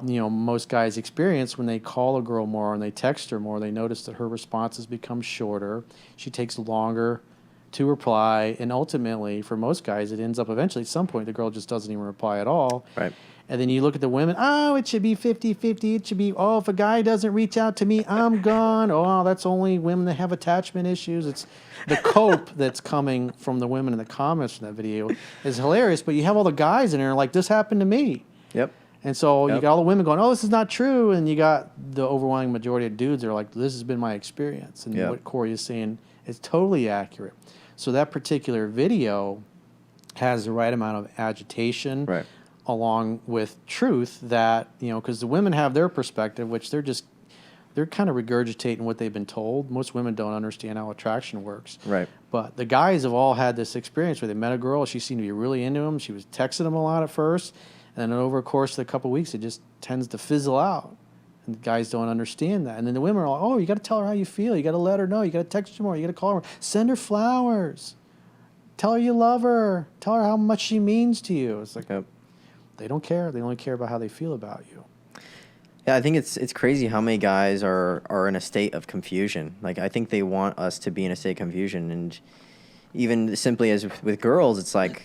most guys experience when they call a girl more and they text her more, they notice that her responses become shorter. She takes longer to reply. And ultimately, for most guys, it ends up eventually at some point, the girl just doesn't even reply at all. Right. And then you look at the women, it should be 50-50. It should be, if a guy doesn't reach out to me, I'm gone. That's only women that have attachment issues. It's the cope that's coming from the women in the comments from that video is hilarious. But you have all the guys in there like, this happened to me. Yep. And so you got all the women going, this is not true. And you got the overwhelming majority of dudes that are like, this has been my experience. And what Corey is saying is totally accurate. So that particular video has the right amount of agitation along with truth that, because the women have their perspective, which they're kind of regurgitating what they've been told. Most women don't understand how attraction works. Right. But the guys have all had this experience where they met a girl. She seemed to be really into him. She was texting him a lot at first. And then over the course of a couple of weeks, it just tends to fizzle out. And the guys don't understand that. And then the women are like, you got to tell her how you feel. You got to let her know. You got to text her more. You got to call her. Send her flowers. Tell her you love her. Tell her how much she means to you. It's like they don't care. They only care about how they feel about you. Yeah, I think it's crazy how many guys are in a state of confusion. Like, I think they want us to be in a state of confusion. And even simply as with girls, it's like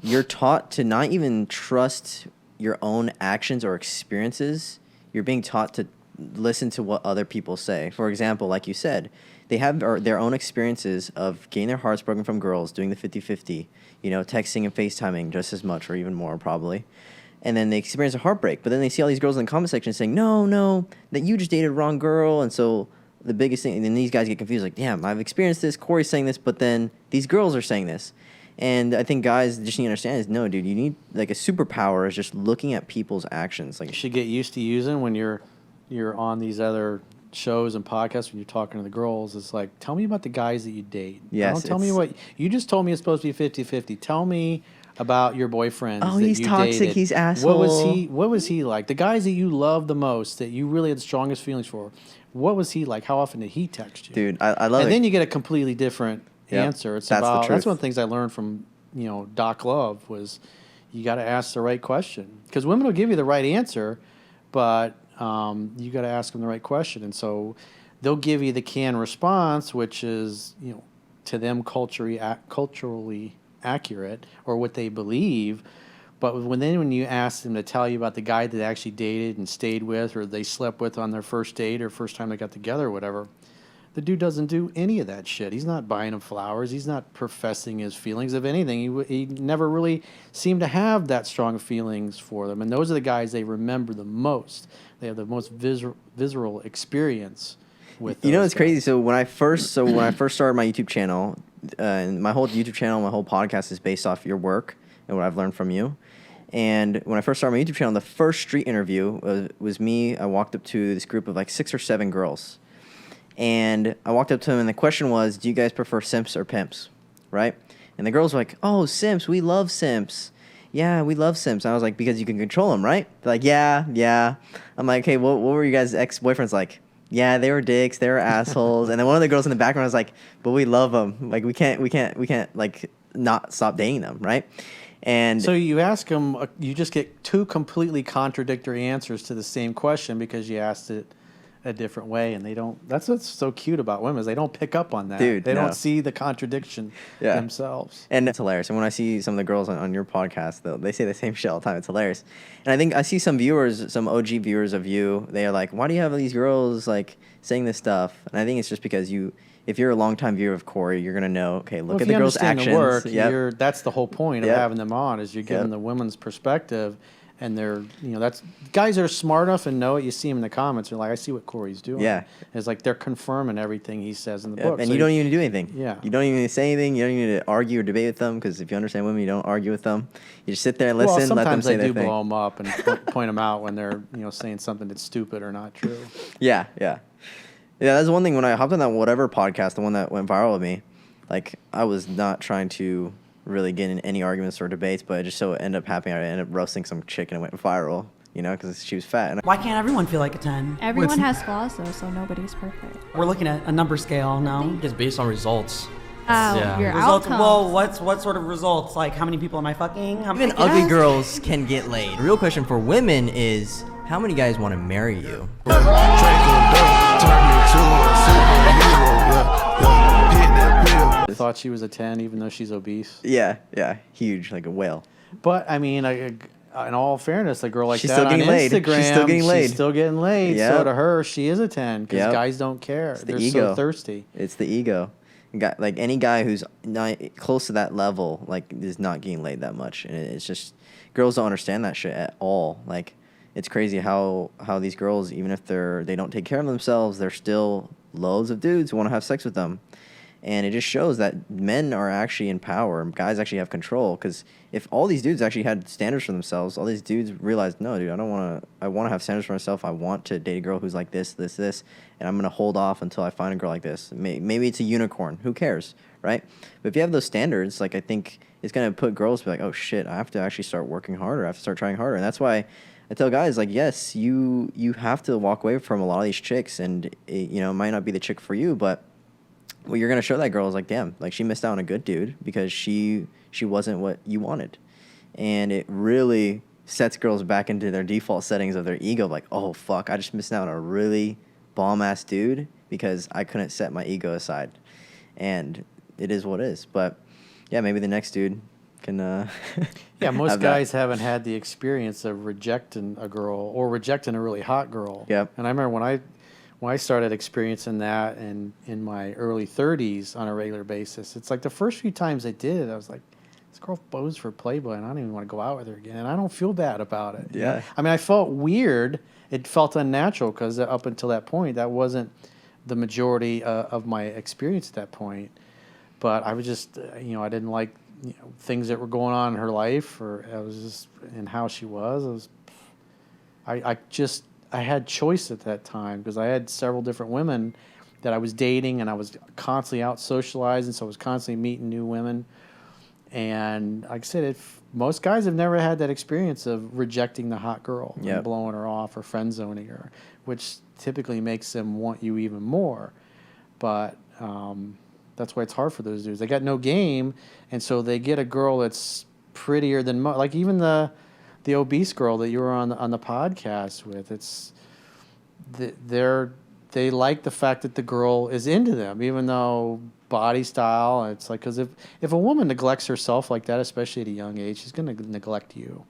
you're taught to not even trust your own actions or experiences. You're being taught to listen to what other people say. For example, like you said, they have their own experiences of getting their hearts broken from girls, doing the 50-50, texting and FaceTiming just as much or even more probably. And then they experience a heartbreak. But then they see all these girls in the comment section saying, no, that you just dated the wrong girl. And so the biggest thing, and then these guys get confused, like, damn, I've experienced this, Corey's saying this, but then these girls are saying this. And I think guys just need to understand is, no, dude, you need, like, a superpower is just looking at people's actions. Like, you should get used to using when you're on these other shows and podcasts when you're talking to the girls. It's like, tell me about the guys that you date. Yes. Don't tell me what you just told me it's supposed to be 50-50. Tell me about your boyfriend. He's toxic. Dated. He's asshole. What was he like? The guys that you love the most, that you really had the strongest feelings for. What was he like? How often did he text you? Dude, I love it. And then you get a completely different answer. It's that's about the truth. That's one of the things I learned from Doc Love was you got to ask the right question, because women will give you the right answer, but you got to ask them the right question. And so they'll give you the canned response, which is to them culturally accurate or what they believe. But when you ask them to tell you about the guy that they actually dated and stayed with, or they slept with on their first date or first time they got together or whatever, the dude doesn't do any of that shit. He's not buying them flowers. He's not professing his feelings. If anything, he never really seemed to have that strong feelings for them. And those are the guys they remember the most. They have the most visceral experience with those it's guys. crazy. So when I first started my YouTube channel, and my whole YouTube channel, my whole podcast is based off your work and what I've learned from you. And when I first started my YouTube channel, the first street interview was me. I walked up to this group of like 6 or 7 girls. And I walked up to them, and the question was, do you guys prefer simps or pimps, right? And the girls were like, simps, we love simps. Yeah, we love simps. And I was like, because you can control them, right? They're like, yeah. I'm like, hey, what were you guys' ex-boyfriends like? Yeah, they were dicks, they were assholes. And then one of the girls in the background was like, but we love them. Like, we can't like not stop dating them, right? And so you ask them, you just get 2 completely contradictory answers to the same question because you asked it a different way, and they don't. That's what's so cute about women, is they don't pick up on that. Dude, they don't see the contradiction themselves. And it's hilarious. And when I see some of the girls on your podcast, they say the same shit all the time. It's hilarious. And I think I see some viewers, some OG viewers of you, they are like, why do you have these girls like saying this stuff? And I think it's just because if you're a longtime viewer of Corey, you're gonna know. Okay, look at the girls' actions. The work, that's the whole point of having them on, is you're giving the women's perspective. And they're, that's guys that are smart enough and know it. You see them in the comments. They're like, I see what Corey's doing. Yeah. It's like they're confirming everything he says in the book. And so you don't even do anything. Yeah. You don't even say anything. You don't even need to argue or debate with them, because if you understand women, you don't argue with them. You just sit there and listen, let them say their thing. Sometimes I do blow them up and point them out when they're, saying something that's stupid or not true. Yeah. That's one thing. When I hopped on that whatever podcast, the one that went viral with me, like, I was not trying to really get in any arguments or debates, but it just so ended up happening. I ended up roasting some chick and it went viral, because she was fat. Why can't everyone feel like a 10? Everyone has flaws, though, so nobody's perfect. We're looking at a number scale now. It's based on results. Your Results. outcomes. Well, what sort of results? Like, how many people am I fucking? Even ugly girls can get laid. The real question for women is, How many guys want to marry you? I thought she was a 10, even though she's obese. Yeah, huge, like a whale. But I mean, in all fairness, a girl like She's that still on getting laid. Instagram, She's still getting laid. She's still getting laid. Yep. So to her, she is a 10 because Yep. guys don't care. the They're ego. so thirsty. It's the ego. Like any guy who's not close to that level, like is not getting laid that much, and it's just girls don't understand that shit at all. Like it's crazy how these girls, even if they don't take care of themselves, they're still loads of dudes who want to have sex with them. And it just shows that men are actually in power and guys actually have control. Because if all these dudes actually had standards for themselves, all these dudes realized, no, dude, I want to have standards for myself. I want to date a girl who's like this, and I'm going to hold off until I find a girl like this. Maybe it's a unicorn. Who cares, right? But if you have those standards, like I think it's going to put girls to be like, oh, shit, I have to actually start working harder. I have to start trying harder. And that's why I tell guys, like, yes, you have to walk away from a lot of these chicks. And, it might not be the chick for you, but what you're going to show that girl is like, damn, like she missed out on a good dude because she wasn't what you wanted. And it really sets girls back into their default settings of their ego. Like, oh, fuck, I just missed out on a really bomb-ass dude because I couldn't set my ego aside. And it is what it is. But, yeah, maybe the next dude can Yeah, most have guys that. haven't had the experience of rejecting a girl or rejecting a really hot girl. Yep. And I remember when I started experiencing that in my early 30s on a regular basis, it's like the first few times I did it, I was like, this girl posed for Playboy, and I don't even want to go out with her again, and I don't feel bad about it. Yeah. I mean, I felt weird. It felt unnatural because up until that point, that wasn't the majority of my experience at that point. But I was just, I didn't like things that were going on in her life, or I was just in how she was. I had choice at that time because I had several different women that I was dating, and I was constantly out socializing, so I was constantly meeting new women. And like I said, most guys have never had that experience of rejecting the hot girl Yep. and blowing her off or friend zoning her, which typically makes them want you even more. But that's why it's hard for those dudes. They got no game, and so they get a girl that's prettier than like even the obese girl that you were on the podcast with. It's they like the fact that the girl is into them, even though body style. It's like because if a woman neglects herself like that, especially at a young age, she's going to neglect you.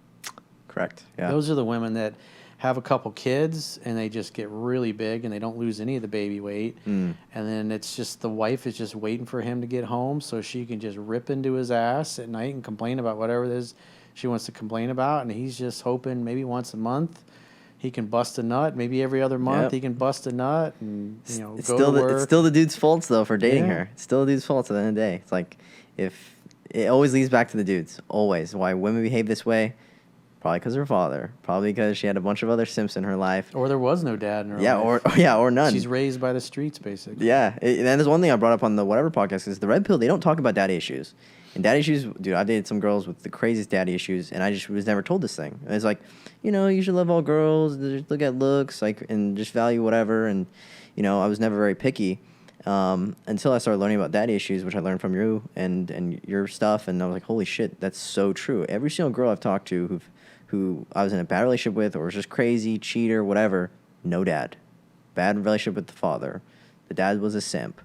Correct. Yeah. Those are the women that have a couple kids and they just get really big and they don't lose any of the baby weight. And then it's just the wife is just waiting for him to get home so she can just rip into his ass at night and complain about whatever it is she wants to complain about. And he's just hoping maybe once a month he can bust a nut. Maybe every other month Yep. he can bust a nut and It's go still to work. it's still the dude's faults though for dating Yeah. her. It's still the dude's fault at the end of the day. It's like if it always leads back to the dudes. Always. Why women behave this way? Probably because of her father. Probably because she had a bunch of other simps in her life. Or there was no dad in her Yeah, life. or none. She's raised by the streets, basically. Yeah, and there's one thing I brought up on the whatever podcast is the red pill. They don't talk about daddy issues. And daddy issues, dude. I've dated some girls with the craziest daddy issues, and I just was never told this thing. And it's like, you should love all girls. Just look at looks, like, and just value whatever. And I was never very picky until I started learning about daddy issues, which I learned from you and your stuff. And I was like, holy shit, that's so true. Every single girl I've talked to who I was in a bad relationship with, or was just crazy, cheater, whatever, no dad. Bad relationship with the father. The dad was a simp.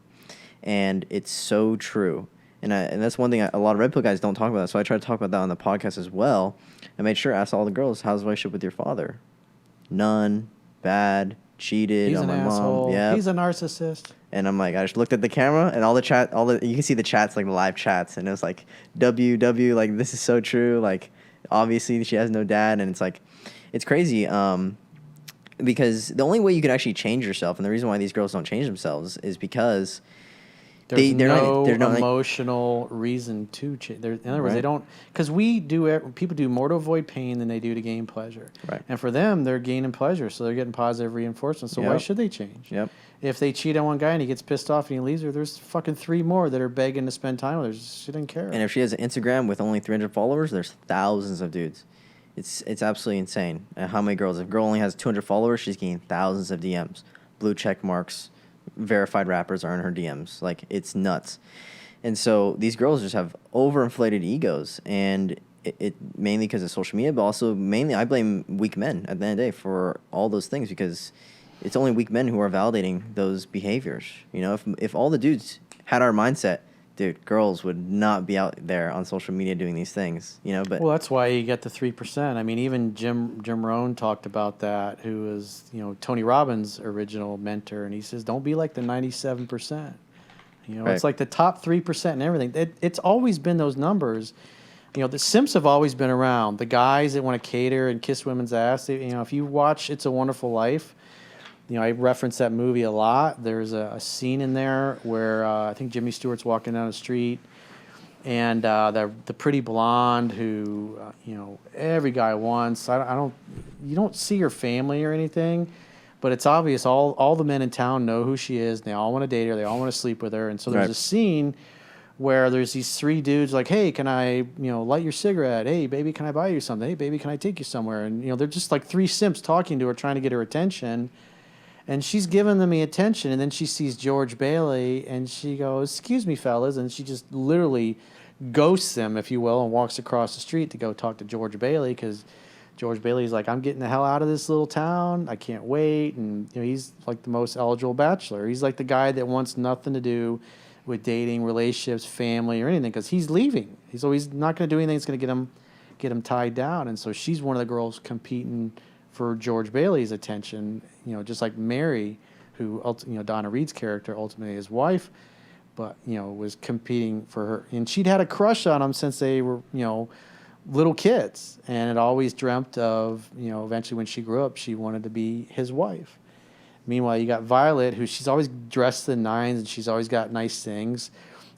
And it's so true. And that's one thing a lot of red pill guys don't talk about. So I try to talk about that on the podcast as well. I made sure to ask all the girls, how's the relationship with your father? None. Bad. Cheated He's on an my asshole. mom. Yeah. He's a narcissist. And I'm like, I just looked at the camera and you can see the chats, like the live chats. And it was like, WW, like, this is so true. Like, obviously she has no dad. And it's like, it's crazy. Because the only way you can actually change yourself, and the reason why these girls don't change themselves is because There's they're no not emotional reason to change. In other words, Right. they don't, because people do more to avoid pain than they do to gain pleasure. Right. And for them, they're gaining pleasure, so they're getting positive reinforcement. So why Yep. should they change? Yep. If they cheat on one guy and he gets pissed off and he leaves her, there's fucking 3 more that are begging to spend time with her. She didn't care. And if she has an Instagram with only 300 followers, there's thousands of dudes. It's absolutely insane. How many girls? If a girl only has 200 followers, she's getting thousands of DMs. Blue check marks, verified rappers are in her DMs. Like, it's nuts. And so these girls just have overinflated egos. And it mainly because of social media, but also mainly I blame weak men at the end of the day for all those things, because it's only weak men who are validating those behaviors. You know, if all the dudes had our mindset, dude, girls would not be out there on social media doing these things. You know, but Well, that's why you get the 3%. I mean, even Jim Rohn talked about that, who is, you know, Tony Robbins' original mentor, and he says, don't be like the 97%. You know, Right. it's like the top 3% and everything. It's always been those numbers. You know, the Simps have always been around. The guys that want to cater and kiss women's ass. You know, if you watch It's a Wonderful Life, you know, I reference that movie a lot. There's a scene in there where I think Jimmy Stewart's walking down the street, and the pretty blonde who you know, every guy wants. You don't see her family or anything, but it's obvious all the men in town know who she is. And they all want to date her. They all want to sleep with her. And so there's Right. a scene where there's these three dudes like, hey, can I, you know, light your cigarette? Hey, baby, can I buy you something? Hey, baby, can I take you somewhere? And, you know, they're just like three simps talking to her, trying to get her attention. And she's giving them the attention. And then she sees George Bailey and she goes, excuse me, fellas. And she just literally ghosts them, if you will, and walks across the street to go talk to George Bailey, because George Bailey's like, I'm getting the hell out of this little town. I can't wait. And, you know, he's like the most eligible bachelor. He's like the guy that wants nothing to do with dating, relationships, family, or anything, because he's leaving. He's always not going to do anything that's going to get him tied down. And so she's one of the girls competing for George Bailey's attention. You know, just like Mary, who you know, Donna Reed's character, ultimately his wife, but you know, was competing for her, and she'd had a crush on him since they were, you know, little kids, and had always dreamt of, you know, eventually when she grew up, she wanted to be his wife. Meanwhile, you got Violet, who she's always dressed in nines and she's always got nice things.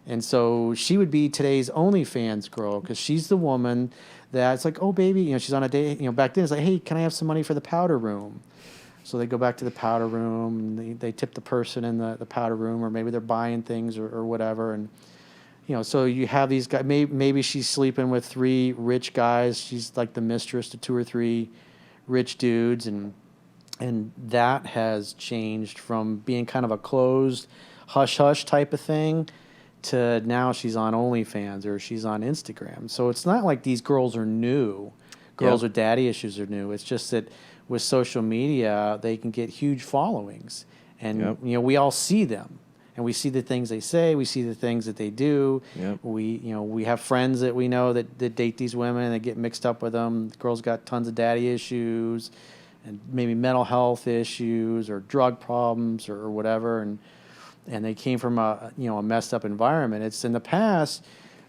And so she would be today's OnlyFans girl, because she's the woman that's like, oh, baby, you know, she's on a date. You know, back then it's like, hey, can I have some money for the powder room? So they go back to the powder room and they tip the person in the powder room, or maybe they're buying things or whatever. And, you know, so you have these guys. Maybe she's sleeping with three rich guys. She's like the mistress to two or three rich dudes. And that has changed from being kind of a closed hush-hush type of thing to now she's on OnlyFans or she's on Instagram. So it's not like these girls are new. Girls with daddy issues are new. It's just that with social media, they can get huge followings. And, you know, we all see them. And we see the things they say. We see the things that they do. We have friends that we know that date these women and they get mixed up with them. The girls got tons of daddy issues and maybe mental health issues or drug problems or whatever. And they came from a messed up environment. It's in the past,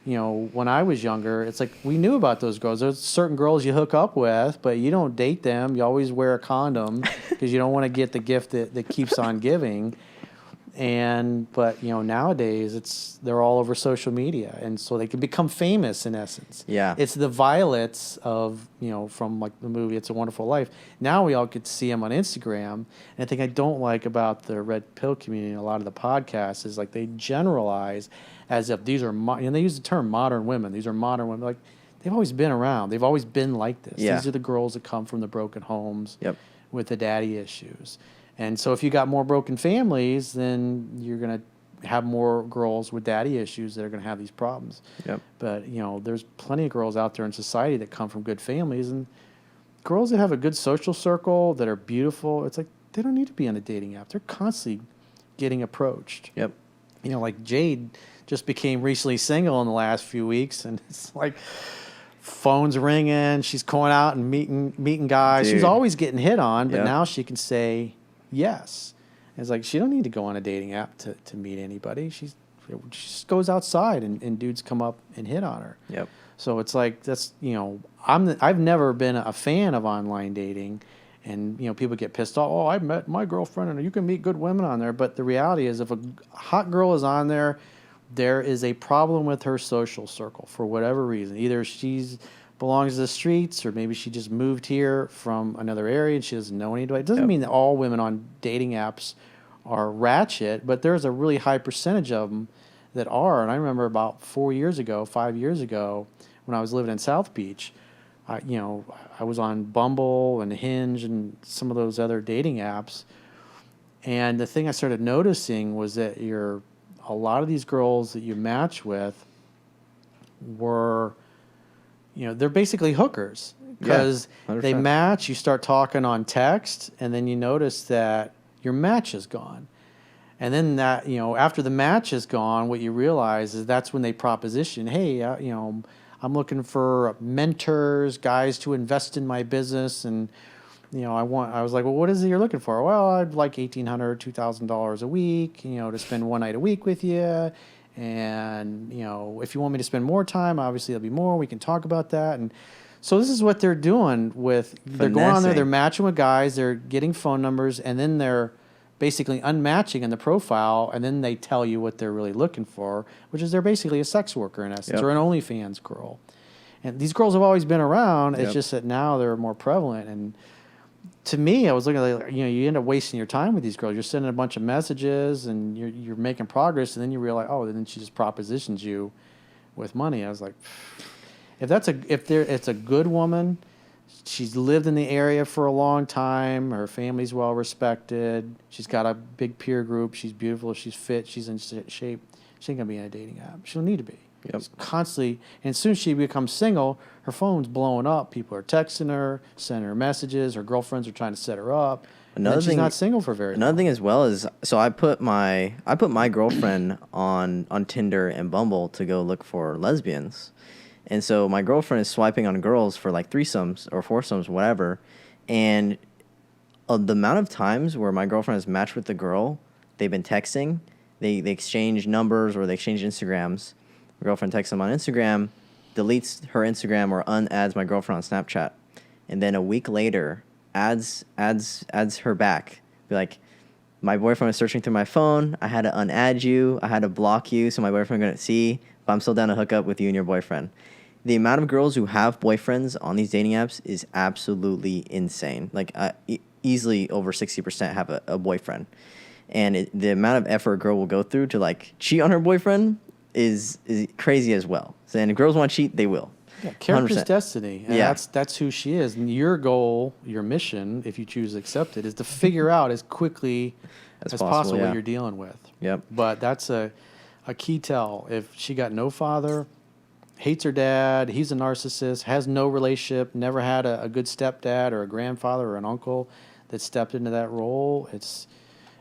you know, when I was younger, it's like we knew about those girls. There's certain girls you hook up with, but you don't date them. You always wear a condom because you don't want to get the gift that keeps on giving. But you know, nowadays they're all over social media, and so they can become famous in essence. Yeah, it's the Violets of, you know, from like the movie It's a Wonderful Life. Now we all get to see them on Instagram. And the thing I don't like about the red pill community and a lot of the podcasts is like they generalize as if these are and they use the term modern women. These are modern women. Like they've always been around. They've always been like this. Yeah. These are the girls that come from the broken homes with the daddy issues. And so if you got more broken families, then you're going to have more girls with daddy issues that are going to have these problems. But, you know, there's plenty of girls out there in society that come from good families, and girls that have a good social circle, that are beautiful, it's like they don't need to be on a dating app. They're constantly getting approached. You know, like Jade just became recently single in the last few weeks, and it's like phone's ringing, she's going out and meeting guys. She was always getting hit on, but now she can say yes. It's like she don't need to go on a dating app to meet anybody. She just goes outside and dudes come up and hit on her. So it's like that's, you know, I've never been a fan of online dating, and you know, people get pissed off. Oh, I met my girlfriend, and you can meet good women on there. But the reality is, if a hot girl is on there, there is a problem with her social circle for whatever reason. Either she's belongs to the streets, or maybe she just moved here from another area and she doesn't know anybody. It doesn't mean that all women on dating apps are ratchet, but there's a really high percentage of them that are. And I remember about 5 years ago, when I was living in South Beach, I was on Bumble and Hinge and some of those other dating apps. And the thing I started noticing was that a lot of these girls that you match with were they're basically hookers because they 100%. match. You start talking on text, and then you notice that your match is gone. And then that, after the match is gone, what you realize is that's when they proposition, hey, I'm looking for mentors, guys to invest in my business. And, I was like, well, what is it you're looking for? Well, I'd like $1,800, $2,000 a week, to spend one night a week with you. And, if you want me to spend more time, obviously there'll be more. We can talk about that. And so this is what they're doing they're going on there, they're matching with guys, they're getting phone numbers, and then they're basically unmatching in the profile, and then they tell you what they're really looking for, which is they're basically a sex worker in essence, or an OnlyFans girl. And these girls have always been around. It's just that now they're more prevalent. And to me, I was looking at you end up wasting your time with these girls. You're sending a bunch of messages, and you're making progress, and then you realize, then she just propositions you with money. I was like, if it's a good woman. She's lived in the area for a long time. Her family's well respected. She's got a big peer group. She's beautiful. She's fit. She's in shape. She ain't gonna be in a dating app. She'll need to be. She's constantly. And as soon as she becomes single, her phone's blowing up. People are texting her, sending her messages. Her girlfriends are trying to set her up. She's not single for very long. Another thing as well is, so I put my girlfriend on Tinder and Bumble to go look for lesbians. And so my girlfriend is swiping on girls for like threesomes or foursomes, whatever. And the amount of times where my girlfriend has matched with the girl, they've been texting, they exchange numbers or they exchange Instagrams. My girlfriend texts them on Instagram, deletes her Instagram or unadds my girlfriend on Snapchat. And then a week later, adds her back. Be like, my boyfriend was searching through my phone. I had to unadd you. I had to block you so my boyfriend couldn't see. But I'm still down to hook up with you and your boyfriend. The amount of girls who have boyfriends on these dating apps is absolutely insane. Like easily over 60% have a boyfriend. And the amount of effort a girl will go through to like cheat on her boyfriend is crazy as well. So, and if girls want to cheat, they will. Yeah, character's 100%. Destiny. And yeah. That's who she is. And your goal, your mission, if you choose to accept it, is to figure out as quickly as possible what you're dealing with. Yep. But that's a key tell. If she got no father, hates her dad, he's a narcissist, has no relationship, never had a good stepdad or a grandfather or an uncle that stepped into that role,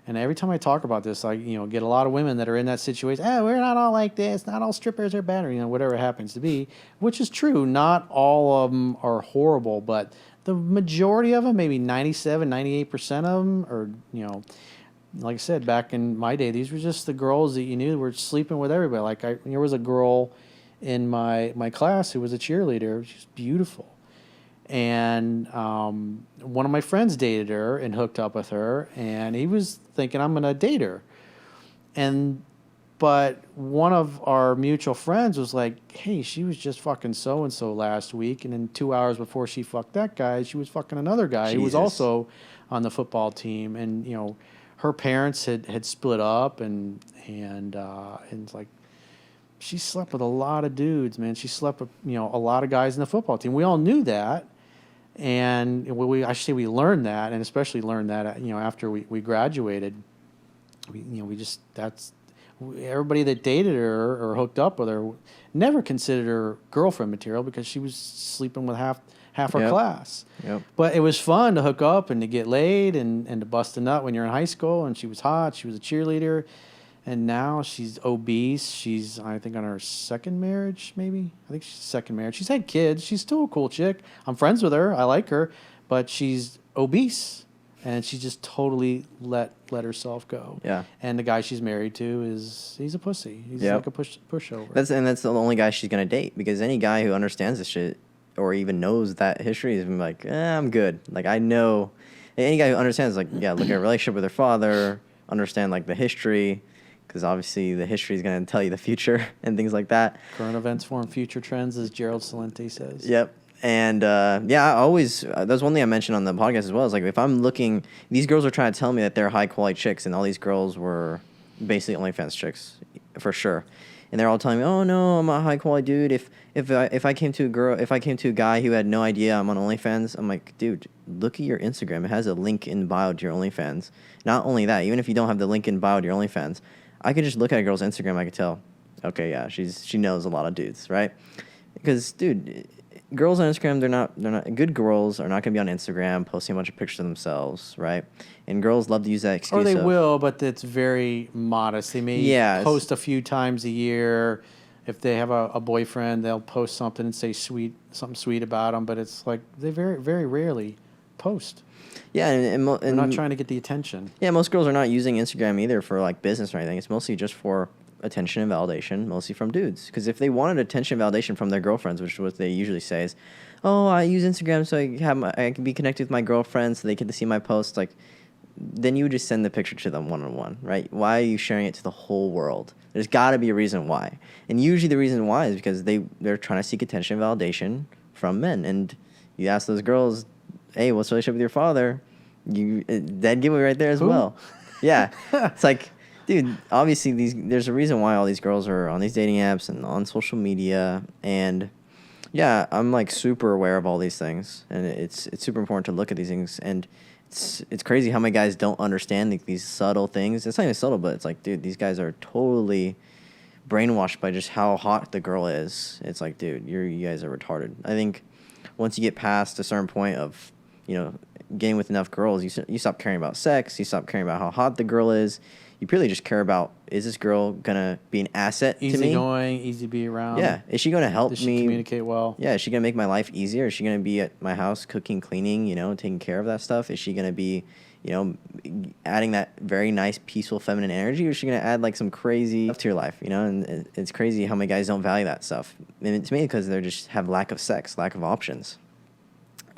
and every time I talk about this, I get a lot of women that are in that situation. We're not all like this. Not all strippers are bad, or whatever it happens to be, which is true. Not all of them are horrible, but the majority of them, maybe 97, 98% of them, are like I said, back in my day, these were just the girls that you knew were sleeping with everybody. Like there was a girl in my class who was a cheerleader. She was beautiful. And one of my friends dated her and hooked up with her, and he was thinking, I'm going to date her. But one of our mutual friends was like, hey, she was just fucking so-and-so last week, and then 2 hours before she fucked that guy, she was fucking another guy who was also on the football team. And, her parents had split up, and it's like, she slept with a lot of dudes, man. She slept with, a lot of guys in the football team. We all knew that. And I should say we learned that, and especially learned that, after we graduated. Everybody that dated her or hooked up with her never considered her girlfriend material because she was sleeping with half our class. Yep. But it was fun to hook up and to get laid and to bust a nut when you're in high school. And she was hot. She was a cheerleader. And now she's obese. She's, I think, on her second marriage, maybe. I think she's second marriage. She's had kids. She's still a cool chick. I'm friends with her. I like her. But she's obese. And she just totally let herself go. Yeah. And the guy she's married to he's a pussy. He's like a pushover. That's the only guy she's going to date. Because any guy who understands this shit or even knows that history is like, I'm good. Like, I know. Any guy who understands, like, look at a relationship with her father, understand, like, the history. Because obviously the history is going to tell you the future and things like that. Current events form future trends, as Gerald Celente says. Yep. And, I always, that's one thing I mentioned on the podcast as well, is like, if I'm looking, these girls are trying to tell me that they're high-quality chicks, and all these girls were basically OnlyFans chicks, for sure. And they're all telling me, oh, no, I'm a high-quality dude. If I came to a guy who had no idea I'm on OnlyFans, I'm like, dude, look at your Instagram. It has a link in bio to your OnlyFans. Not only that, even if you don't have the link in bio to your OnlyFans, I could just look at a girl's Instagram. I could tell, okay, yeah, she knows a lot of dudes, right? Because, dude, girls on Instagram, they're not good. Girls are not going to be on Instagram posting a bunch of pictures of themselves, right? And girls love to use that excuse. Or they of, will, but it's very modest. They may post a few times a year. If they have a boyfriend, they'll post something and say something sweet about them. But it's like they very, very rarely post. Yeah, and they're not trying to get the attention. Yeah, most girls are not using Instagram either for like business or anything. It's mostly just for attention and validation, mostly from dudes. Because if they wanted attention and validation from their girlfriends, which is what they usually say is, "Oh, I use Instagram so I can be connected with my girlfriends so they get to see my posts." Like, then you would just send the picture to them one-on-one, right? Why are you sharing it to the whole world? There's got to be a reason why. And usually the reason why is because they're trying to seek attention and validation from men. And you ask those girls, "Hey, what's the relationship with your father?" That giveaway right there as well. Yeah. It's like, dude, obviously there's a reason why all these girls are on these dating apps and on social media. And yeah, I'm like super aware of all these things. And it's super important to look at these things. And it's crazy how many guys don't understand these subtle things. It's not even subtle, but it's like, dude, these guys are totally brainwashed by just how hot the girl is. It's like, dude, you guys are retarded. I think once you get past a certain point of, getting with enough girls, you stop caring about sex. You stop caring about how hot the girl is. You purely just care about, is this girl gonna be an asset to me? Easy going, easy to be around. Yeah. Is she gonna help me? Does she communicate well? Yeah. Is she gonna make my life easier? Is she gonna be at my house cooking, cleaning, taking care of that stuff? Is she gonna be, adding that very nice, peaceful, feminine energy? Or is she gonna add like some crazy stuff to your life? And it's crazy how many guys don't value that stuff. And it's mainly because they just have lack of sex, lack of options.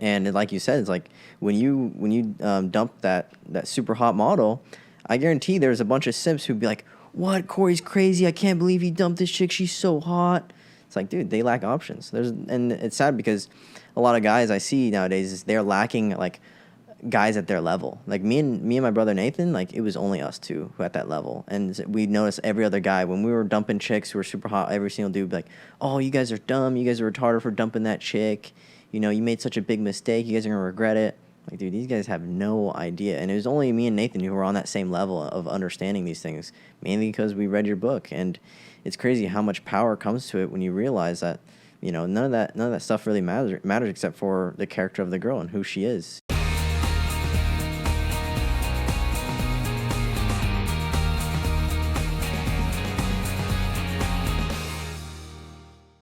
And like you said, it's like when you dump that super hot model, I guarantee there's a bunch of simps who'd be like, "What? Corey's crazy. I can't believe he dumped this chick. She's so hot." It's like, dude, they lack options. And it's sad because a lot of guys I see nowadays is they're lacking like guys at their level. Like me and my brother Nathan, like it was only us two who at that level. And we noticed every other guy when we were dumping chicks who were super hot, every single dude would be like, "Oh, you guys are dumb. You guys are retarded for dumping that chick. You made such a big mistake. You guys are going to regret it." Like, dude, these guys have no idea. And it was only me and Nathan who were on that same level of understanding these things, mainly because we read your book. And it's crazy how much power comes to it when you realize that, none of that stuff really matters except for the character of the girl and who she is.